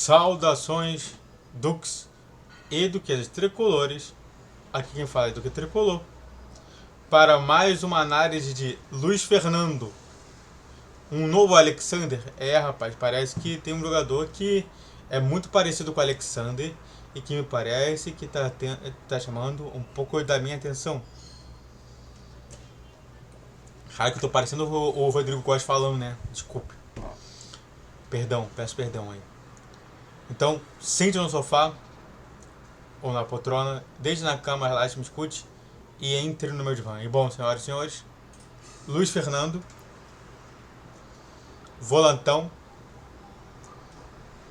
Saudações, Dux e Duques Tricolores. Aqui quem fala é Duque Tricolor. Para mais uma análise de Luiz Fernando. Um novo Alexander. Rapaz, parece que tem um jogador que é muito parecido com o Alexander e que me parece que tá chamando um pouco da minha atenção. Que eu tô parecendo o Rodrigo Góes falando, né? Desculpe. Peço perdão aí. Então, sente no sofá ou na poltrona, desde na cama, relaxe, me escute e entre no meu divã. E bom, senhoras e senhores, Luiz Fernando, volantão,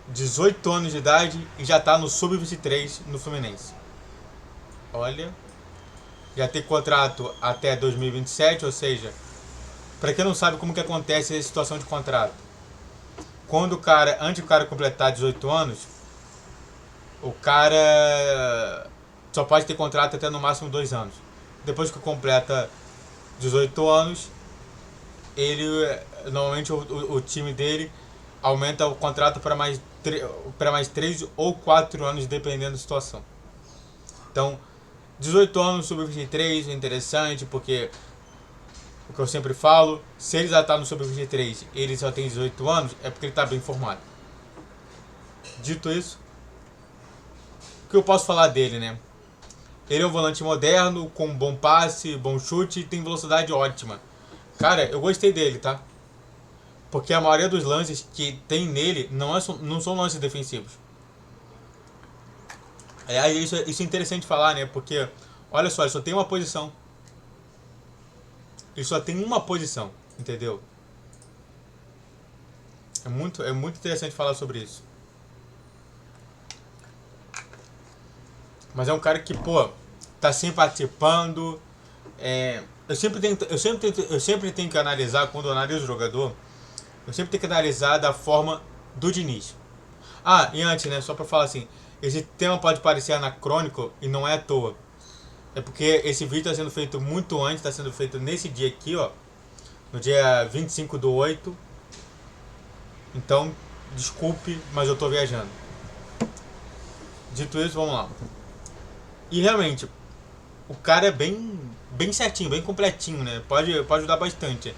18 anos de idade e já tá no Sub-23 no Fluminense. Olha, já tem contrato até 2027, ou seja, para quem não sabe como que acontece essa situação de contrato, antes do cara completar 18 anos, o cara só pode ter contrato até no máximo 2 anos. Depois que completa 18 anos, normalmente o time dele aumenta o contrato para mais 3 ou 4 anos, dependendo da situação. Então, 18 anos, sub-23 é interessante, porque o que eu sempre falo, se ele já está no sub-23 e ele só tem 18 anos, é porque ele está bem formado. Dito isso, o que eu posso falar dele, né? Ele é um volante moderno, com bom passe, bom chute e tem velocidade ótima. Cara, eu gostei dele, tá? Porque a maioria dos lances que tem nele não são lances defensivos. Isso é interessante falar, né? Porque, olha só, ele só tem uma posição. Ele só tem uma posição, entendeu? É muito interessante falar sobre isso. Mas é um cara que, tá sempre participando. Eu sempre tenho que analisar, quando eu analiso o jogador, eu sempre tenho que analisar da forma do Diniz. E antes, né, só pra falar assim, esse tema pode parecer anacrônico e não é à toa. É porque esse vídeo está sendo feito muito antes, está sendo feito nesse dia aqui, ó, no dia 25/8. Então, desculpe, mas eu tô viajando. Dito isso, vamos lá. E realmente, o cara é bem certinho, bem completinho, né? Pode ajudar bastante.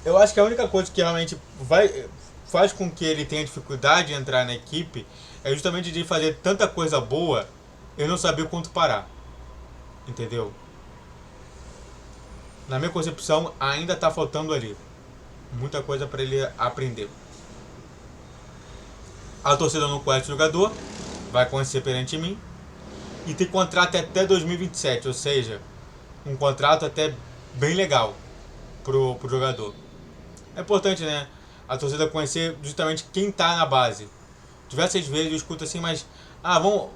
Eu acho que a única coisa que realmente faz com que ele tenha dificuldade de entrar na equipe é justamente de fazer tanta coisa boa e não saber quanto parar. Entendeu? Na minha concepção, ainda tá faltando ali muita coisa para ele aprender. A torcida não conhece o jogador, vai conhecer perante mim. E tem contrato até 2027, ou seja, um contrato até bem legal pro jogador. É importante, né? A torcida conhecer justamente quem tá na base. Diversas vezes eu escuto assim, mas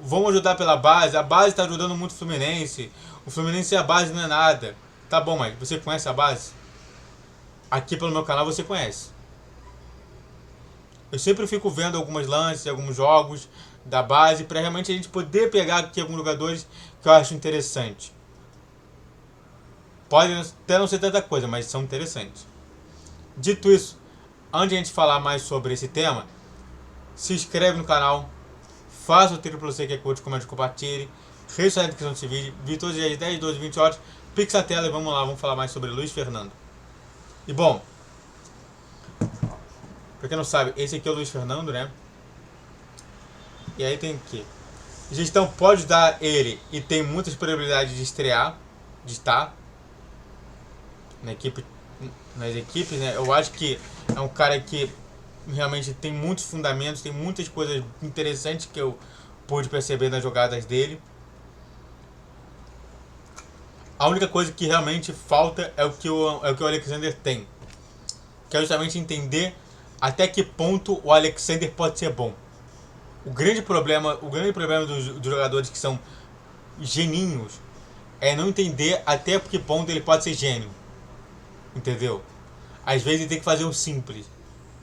vamos ajudar pela base. A base tá ajudando muito o Fluminense. O Fluminense e a base não é nada. Tá bom, mas você conhece a base? Aqui pelo meu canal você conhece. Eu sempre fico vendo alguns lances, alguns jogos da base, para realmente a gente poder pegar aqui alguns jogadores que eu acho interessante. Pode até não ser tanta coisa, mas são interessantes. Dito isso, antes de a gente falar mais sobre esse tema, se inscreve no canal, faça o triplo C que é curte, comente, compartilhe, registre na descrição desse vídeo, vi todos os dias 10, 12, 20 horas, pique a tela e vamos lá, vamos falar mais sobre Luiz Fernando. E bom, pra quem não sabe, esse aqui é o Luiz Fernando, né? E aí tem que gestão pode dar ele e tem muitas probabilidades de estrear, de estar nas equipes, né? Eu acho que é um cara que realmente tem muitos fundamentos, tem muitas coisas interessantes que eu pude perceber nas jogadas dele. A única coisa que realmente falta é o que o Alexander tem, que é justamente entender até que ponto o Alexander pode ser bom. O grande problema dos jogadores que são geninhos é não entender até que ponto ele pode ser gênio. Entendeu? Às vezes ele tem que fazer o simples.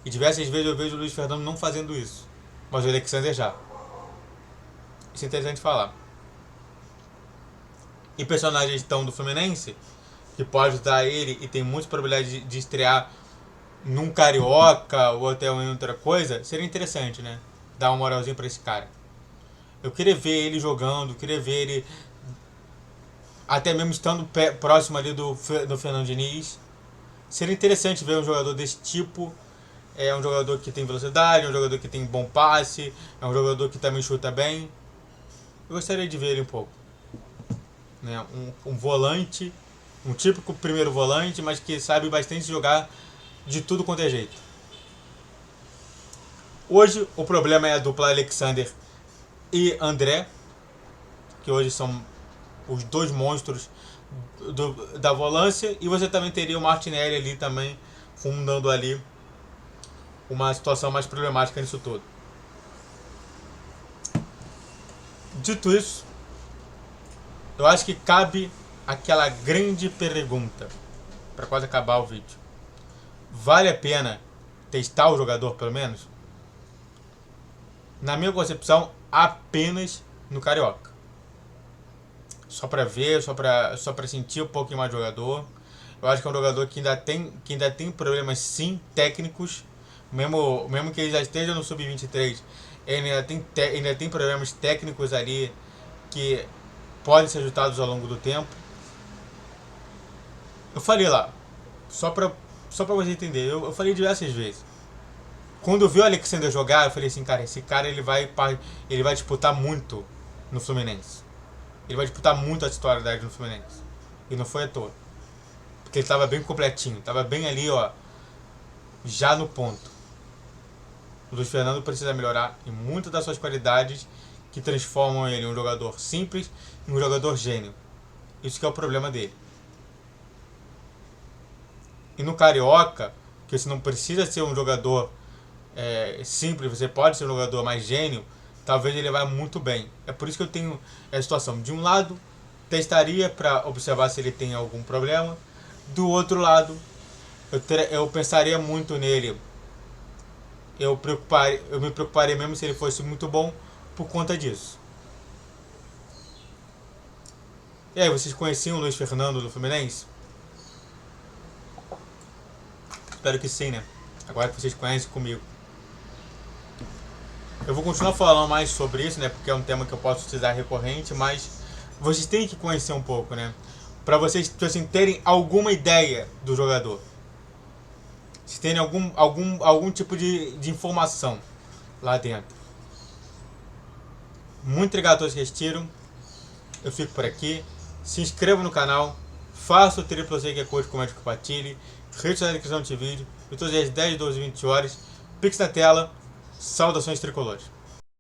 E diversas vezes eu vejo o Luiz Fernando não fazendo isso. Mas o Alexander já. Isso é interessante falar. E personagens estão do Fluminense, que pode ajudar ele e tem muitas probabilidades de estrear num Carioca ou até em outra coisa, seria interessante, né? Dar uma moralzinha pra esse cara. Eu queria ver ele jogando, queria ver ele até mesmo estando próximo ali do Fernando Diniz. Seria interessante ver um jogador desse tipo. É um jogador que tem velocidade, é um jogador que tem bom passe, é um jogador que também chuta bem. Eu gostaria de ver ele um pouco. Né? Um volante, um típico primeiro volante, mas que sabe bastante jogar de tudo quanto é jeito. Hoje o problema é a dupla Alexander e André, que hoje são os dois monstros da volância, e você também teria o Martinelli ali também fundando ali uma situação mais problemática nisso tudo. Dito isso, eu acho que cabe aquela grande pergunta para quase acabar o vídeo. Vale a pena testar o jogador pelo menos? Na minha concepção, apenas no Carioca. Só para ver, só para sentir um pouquinho mais do jogador. Eu acho que é um jogador que ainda tem problemas sim técnicos, mesmo que ele já esteja no sub-23, ele ainda tem problemas técnicos ali que podem ser ajustados ao longo do tempo. Eu falei lá, só pra você entender, eu falei diversas vezes. Quando eu vi o Alexander jogar, eu falei assim, cara, esse cara ele vai disputar muito no Fluminense. Ele vai disputar muito a titularidade no Fluminense. E não foi à toa. Porque ele estava bem completinho, estava bem ali, ó, já no ponto. O Luiz Fernando precisa melhorar em muitas das suas qualidades que transformam ele em um jogador simples e um jogador gênio. Isso que é o problema dele. E no Carioca, que você não precisa ser um jogador simples, você pode ser um jogador mais gênio, talvez ele vá muito bem. É por isso que eu tenho a situação. De um lado, testaria para observar se ele tem algum problema. Do outro lado, eu pensaria muito nele. Eu me preocuparia mesmo se ele fosse muito bom por conta disso. E aí, vocês conheciam o Luiz Fernando do Fluminense? Espero que sim, né? Agora que vocês conhecem comigo. Eu vou continuar falando mais sobre isso, né? Porque é um tema que eu posso utilizar recorrente, mas vocês têm que conhecer um pouco, né? Para vocês assim, terem alguma ideia do jogador. Se terem algum tipo de informação lá dentro. Muito obrigado a todos que assistiram. Eu fico por aqui. Se inscreva no canal. Faça o triplo C que é curte, comente, compartilhe. Rede na descrição desse vídeo. E todas as 10, 12, 20 horas. Pix na tela. Saudações tricolores.